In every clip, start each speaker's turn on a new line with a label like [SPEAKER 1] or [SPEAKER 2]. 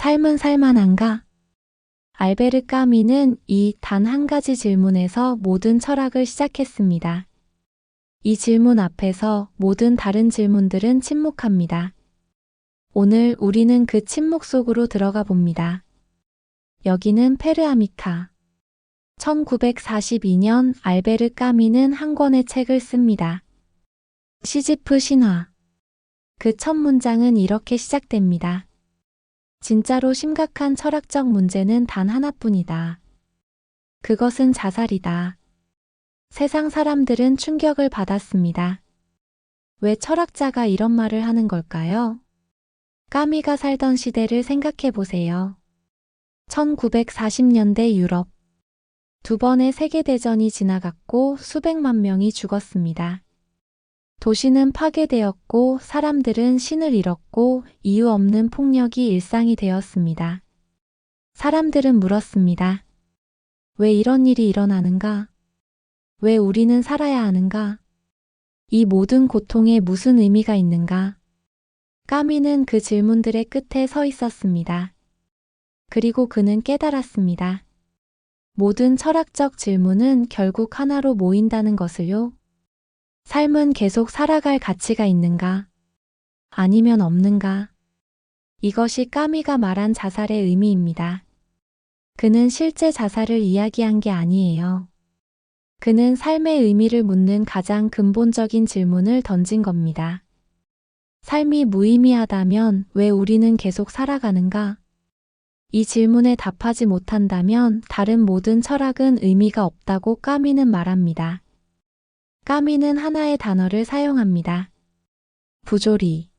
[SPEAKER 1] 삶은 살만한가? 알베르 까미는 이 단 한 가지 질문에서 모든 철학을 시작했습니다. 이 질문 앞에서 모든 다른 질문들은 침묵합니다. 오늘 우리는 그 침묵 속으로 들어가 봅니다. 여기는 페르아미카. 1942년 알베르 까미는 한 권의 책을 씁니다. 시지프 신화. 그 첫 문장은 이렇게 시작됩니다. 진짜로 심각한 철학적 문제는 단 하나뿐이다. 그것은 자살이다. 세상 사람들은 충격을 받았습니다. 왜 철학자가 이런 말을 하는 걸까요? 까미가 살던 시대를 생각해 보세요. 1940년대 유럽. 두 번의 세계대전이 지나갔고 수백만 명이 죽었습니다. 도시는 파괴되었고 사람들은 신을 잃었고 이유 없는 폭력이 일상이 되었습니다. 사람들은 물었습니다. 왜 이런 일이 일어나는가? 왜 우리는 살아야 하는가? 이 모든 고통에 무슨 의미가 있는가? 까미는 그 질문들의 끝에 서 있었습니다. 그리고 그는 깨달았습니다. 모든 철학적 질문은 결국 하나로 모인다는 것을요. 삶은 계속 살아갈 가치가 있는가? 아니면 없는가? 이것이 까미가 말한 자살의 의미입니다. 그는 실제 자살을 이야기한 게 아니에요. 그는 삶의 의미를 묻는 가장 근본적인 질문을 던진 겁니다. 삶이 무의미하다면 왜 우리는 계속 살아가는가? 이 질문에 답하지 못한다면 다른 모든 철학은 의미가 없다고 까미는 말합니다. 까미는 하나의 단어를 사용합니다. 부조리.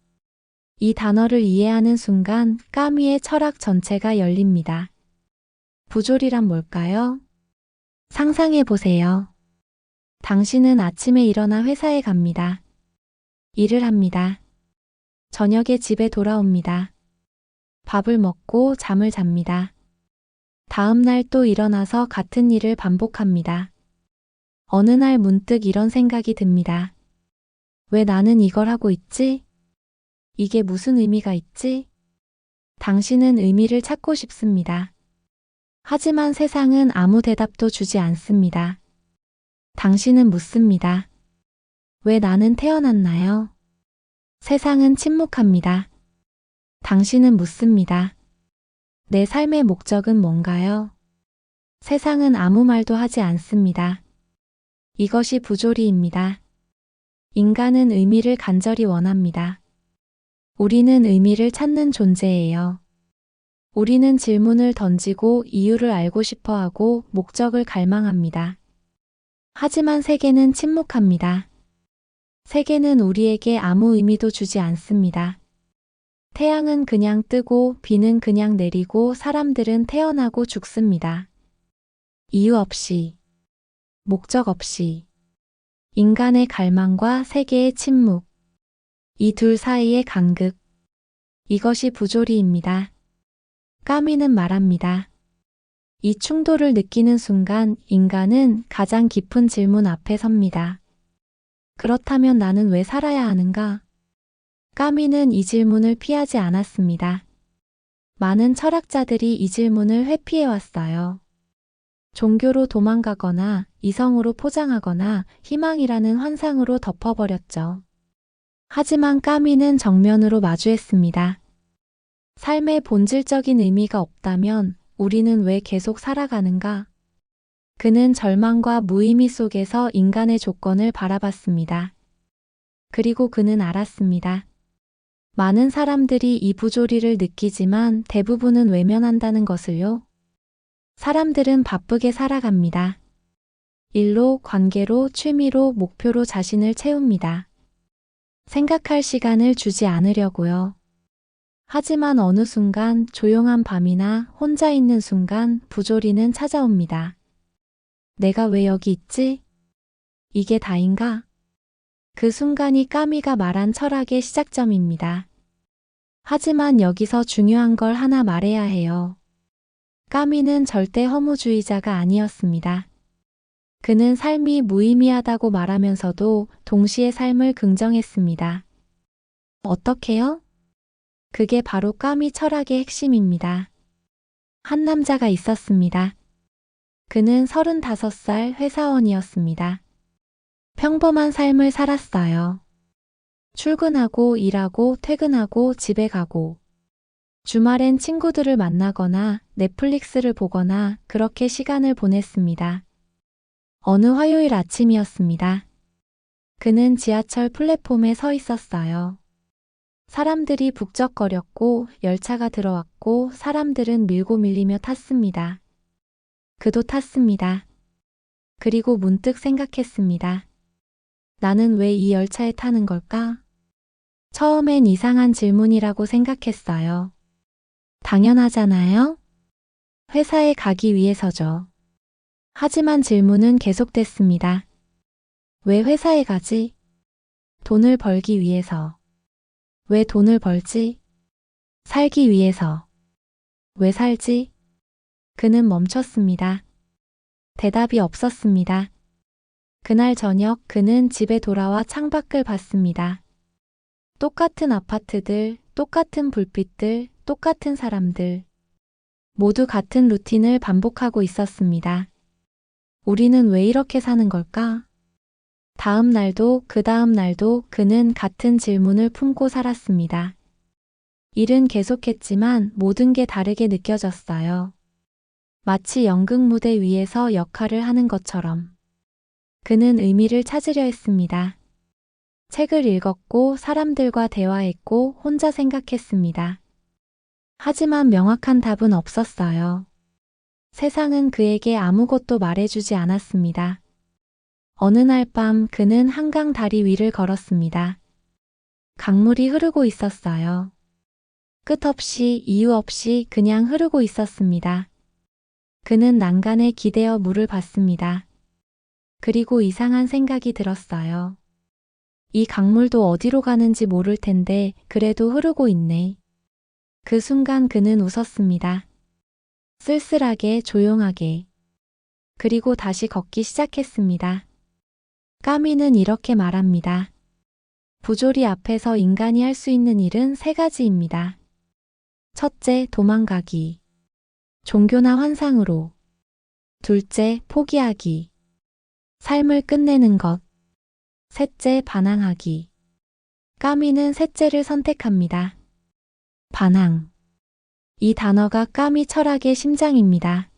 [SPEAKER 1] 이 단어를 이해하는 순간 까미의 철학 전체가 열립니다. 부조리란 뭘까요? 상상해 보세요. 당신은 아침에 일어나 회사에 갑니다. 일을 합니다. 저녁에 집에 돌아옵니다. 밥을 먹고 잠을 잡니다. 다음 날 또 일어나서 같은 일을 반복합니다. 어느 날 문득 이런 생각이 듭니다. 왜 나는 이걸 하고 있지? 이게 무슨 의미가 있지? 당신은 의미를 찾고 싶습니다. 하지만 세상은 아무 대답도 주지 않습니다. 당신은 묻습니다. 왜 나는 태어났나요? 세상은 침묵합니다. 당신은 묻습니다. 내 삶의 목적은 뭔가요? 세상은 아무 말도 하지 않습니다. 이것이 부조리입니다. 인간은 의미를 간절히 원합니다. 우리는 의미를 찾는 존재예요. 우리는 질문을 던지고 이유를 알고 싶어 하고 목적을 갈망합니다. 하지만 세계는 침묵합니다. 세계는 우리에게 아무 의미도 주지 않습니다. 태양은 그냥 뜨고 비는 그냥 내리고 사람들은 태어나고 죽습니다. 이유 없이, 목적 없이. 인간의 갈망과 세계의 침묵. 이 둘 사이의 간극. 이것이 부조리입니다. 까미는 말합니다. 이 충돌을 느끼는 순간 인간은 가장 깊은 질문 앞에 섭니다. 그렇다면 나는 왜 살아야 하는가? 까미는 이 질문을 피하지 않았습니다. 많은 철학자들이 이 질문을 회피해왔어요. 종교로 도망가거나 이성으로 포장하거나 희망이라는 환상으로 덮어버렸죠. 하지만 까미는 정면으로 마주했습니다. 삶의 본질적인 의미가 없다면 우리는 왜 계속 살아가는가? 그는 절망과 무의미 속에서 인간의 조건을 바라봤습니다. 그리고 그는 알았습니다. 많은 사람들이 이 부조리를 느끼지만 대부분은 외면한다는 것을요. 사람들은 바쁘게 살아갑니다. 일로, 관계로, 취미로, 목표로 자신을 채웁니다. 생각할 시간을 주지 않으려고요. 하지만 어느 순간 조용한 밤이나 혼자 있는 순간 부조리는 찾아옵니다. 내가 왜 여기 있지? 이게 다인가? 그 순간이 까미가 말한 철학의 시작점입니다. 하지만 여기서 중요한 걸 하나 말해야 해요. 까미는 절대 허무주의자가 아니었습니다. 그는 삶이 무의미하다고 말하면서도 동시에 삶을 긍정했습니다. 어떻게요? 그게 바로 까미 철학의 핵심입니다. 한 남자가 있었습니다. 그는 35살 회사원이었습니다. 평범한 삶을 살았어요. 출근하고 일하고 퇴근하고 집에 가고 주말엔 친구들을 만나거나 넷플릭스를 보거나 그렇게 시간을 보냈습니다. 어느 화요일 아침이었습니다. 그는 지하철 플랫폼에 서 있었어요. 사람들이 북적거렸고 열차가 들어왔고 사람들은 밀고 밀리며 탔습니다. 그도 탔습니다. 그리고 문득 생각했습니다. 나는 왜 이 열차에 타는 걸까? 처음엔 이상한 질문이라고 생각했어요. 당연하잖아요? 회사에 가기 위해서죠. 하지만 질문은 계속됐습니다. 왜 회사에 가지? 돈을 벌기 위해서. 왜 돈을 벌지? 살기 위해서. 왜 살지? 그는 멈췄습니다. 대답이 없었습니다. 그날 저녁 그는 집에 돌아와 창밖을 봤습니다. 똑같은 아파트들, 똑같은 불빛들, 똑같은 사람들. 모두 같은 루틴을 반복하고 있었습니다. 우리는 왜 이렇게 사는 걸까? 다음 날도 그 다음 날도 그는 같은 질문을 품고 살았습니다. 일은 계속했지만 모든 게 다르게 느껴졌어요. 마치 연극 무대 위에서 역할을 하는 것처럼. 그는 의미를 찾으려 했습니다. 책을 읽었고 사람들과 대화했고 혼자 생각했습니다. 하지만 명확한 답은 없었어요. 세상은 그에게 아무것도 말해주지 않았습니다. 어느 날 밤 그는 한강 다리 위를 걸었습니다. 강물이 흐르고 있었어요. 끝없이 이유 없이 그냥 흐르고 있었습니다. 그는 난간에 기대어 물을 받습니다. 그리고 이상한 생각이 들었어요. 이 강물도 어디로 가는지 모를 텐데 그래도 흐르고 있네. 그 순간 그는 웃었습니다. 쓸쓸하게 조용하게. 그리고 다시 걷기 시작했습니다. 까미는 이렇게 말합니다. 부조리 앞에서 인간이 할 수 있는 일은 3가지입니다. 첫째, 도망가기. 종교나 환상으로. 둘째, 포기하기. 삶을 끝내는 것. 셋째, 반항하기. 까미는 셋째를 선택합니다. 반항. 이 단어가 까미 철학의 심장입니다.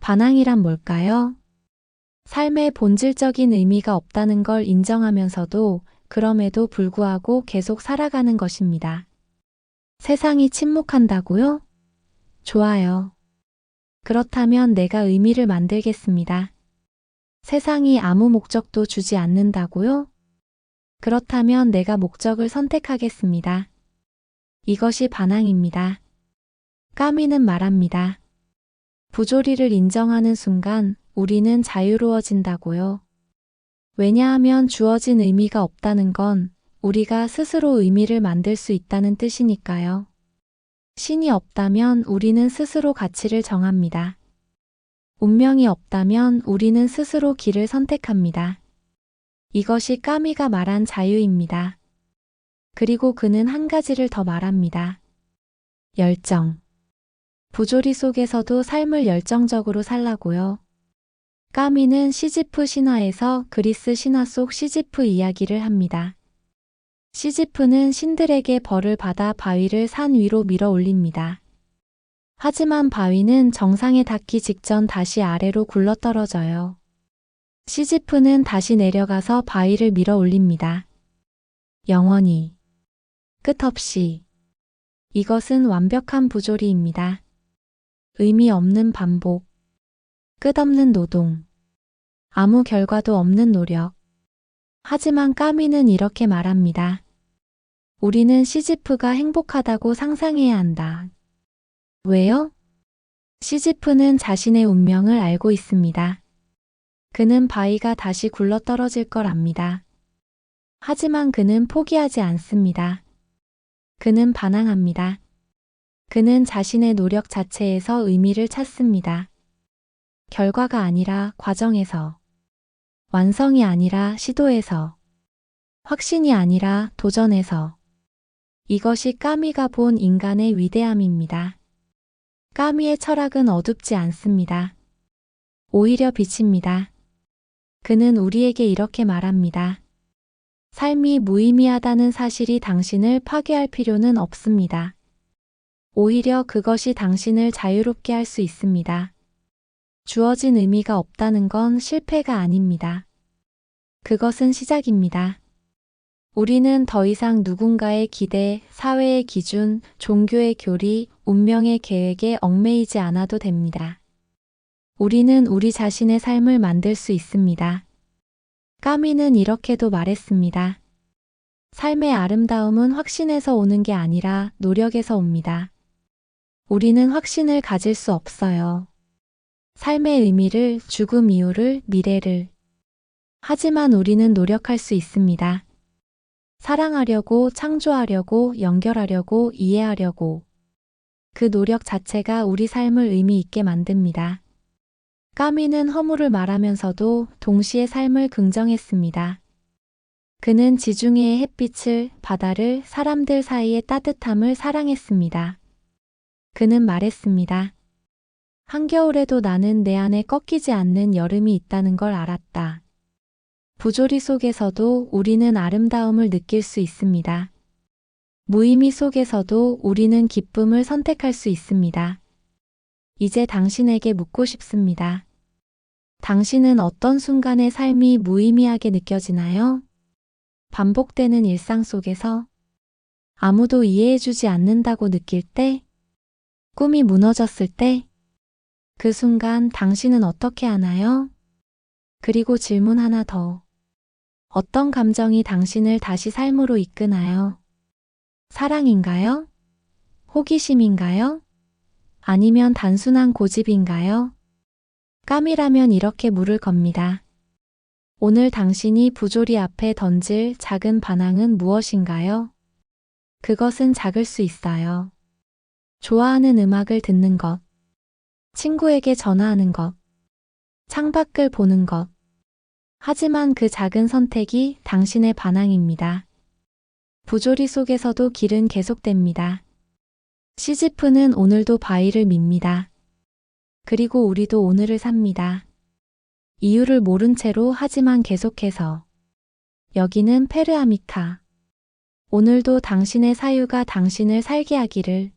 [SPEAKER 1] 반항이란 뭘까요? 삶의 본질적인 의미가 없다는 걸 인정하면서도 그럼에도 불구하고 계속 살아가는 것입니다. 세상이 침묵한다고요? 좋아요. 그렇다면 내가 의미를 만들겠습니다. 세상이 아무 목적도 주지 않는다고요? 그렇다면 내가 목적을 선택하겠습니다. 이것이 반항입니다. 까미는 말합니다. 부조리를 인정하는 순간 우리는 자유로워진다고요. 왜냐하면 주어진 의미가 없다는 건 우리가 스스로 의미를 만들 수 있다는 뜻이니까요. 신이 없다면 우리는 스스로 가치를 정합니다. 운명이 없다면 우리는 스스로 길을 선택합니다. 이것이 까미가 말한 자유입니다. 그리고 그는 한 가지를 더 말합니다. 열정. 부조리 속에서도 삶을 열정적으로 살라고요. 까미는 시지프 신화에서 그리스 신화 속 시지프 이야기를 합니다. 시지프는 신들에게 벌을 받아 바위를 산 위로 밀어 올립니다. 하지만 바위는 정상에 닿기 직전 다시 아래로 굴러떨어져요. 시지프는 다시 내려가서 바위를 밀어 올립니다. 영원히. 끝없이. 이것은 완벽한 부조리입니다. 의미 없는 반복. 끝없는 노동. 아무 결과도 없는 노력. 하지만 까미는 이렇게 말합니다. 우리는 시지프가 행복하다고 상상해야 한다. 왜요? 시지프는 자신의 운명을 알고 있습니다. 그는 바위가 다시 굴러떨어질 걸 압니다. 하지만 그는 포기하지 않습니다. 그는 반항합니다. 그는 자신의 노력 자체에서 의미를 찾습니다. 결과가 아니라 과정에서. 완성이 아니라 시도에서. 확신이 아니라 도전에서. 이것이 까미가 본 인간의 위대함입니다. 까미의 철학은 어둡지 않습니다. 오히려 빛입니다. 그는 우리에게 이렇게 말합니다. 삶이 무의미하다는 사실이 당신을 파괴할 필요는 없습니다. 오히려 그것이 당신을 자유롭게 할 수 있습니다. 주어진 의미가 없다는 건 실패가 아닙니다. 그것은 시작입니다. 우리는 더 이상 누군가의 기대, 사회의 기준, 종교의 교리, 운명의 계획에 얽매이지 않아도 됩니다. 우리는 우리 자신의 삶을 만들 수 있습니다. 까미는 이렇게도 말했습니다. 삶의 아름다움은 확신에서 오는 게 아니라 노력에서 옵니다. 우리는 확신을 가질 수 없어요. 삶의 의미를, 죽음 이유를, 미래를. 하지만 우리는 노력할 수 있습니다. 사랑하려고, 창조하려고, 연결하려고, 이해하려고. 그 노력 자체가 우리 삶을 의미 있게 만듭니다. 까미는 허물을 말하면서도 동시에 삶을 긍정했습니다. 그는 지중해의 햇빛을, 바다를, 사람들 사이의 따뜻함을 사랑했습니다. 그는 말했습니다. 한겨울에도 나는 내 안에 꺾이지 않는 여름이 있다는 걸 알았다. 부조리 속에서도 우리는 아름다움을 느낄 수 있습니다. 무의미 속에서도 우리는 기쁨을 선택할 수 있습니다. 이제 당신에게 묻고 싶습니다. 당신은 어떤 순간에 삶이 무의미하게 느껴지나요? 반복되는 일상 속에서 아무도 이해해주지 않는다고 느낄 때, 꿈이 무너졌을 때, 그 순간 당신은 어떻게 하나요? 그리고 질문 하나 더. 어떤 감정이 당신을 다시 삶으로 이끄나요? 사랑인가요? 호기심인가요? 아니면 단순한 고집인가요? 까미라면 이렇게 물을 겁니다. 오늘 당신이 부조리 앞에 던질 작은 반항은 무엇인가요? 그것은 작을 수 있어요. 좋아하는 음악을 듣는 것, 친구에게 전화하는 것, 창밖을 보는 것. 하지만 그 작은 선택이 당신의 반항입니다. 부조리 속에서도 길은 계속됩니다. 시지프는 오늘도 바위를 밉니다. 그리고 우리도 오늘을 삽니다. 이유를 모른 채로 하지만 계속해서. 여기는 페르아미카. 오늘도 당신의 사유가 당신을 살게 하기를.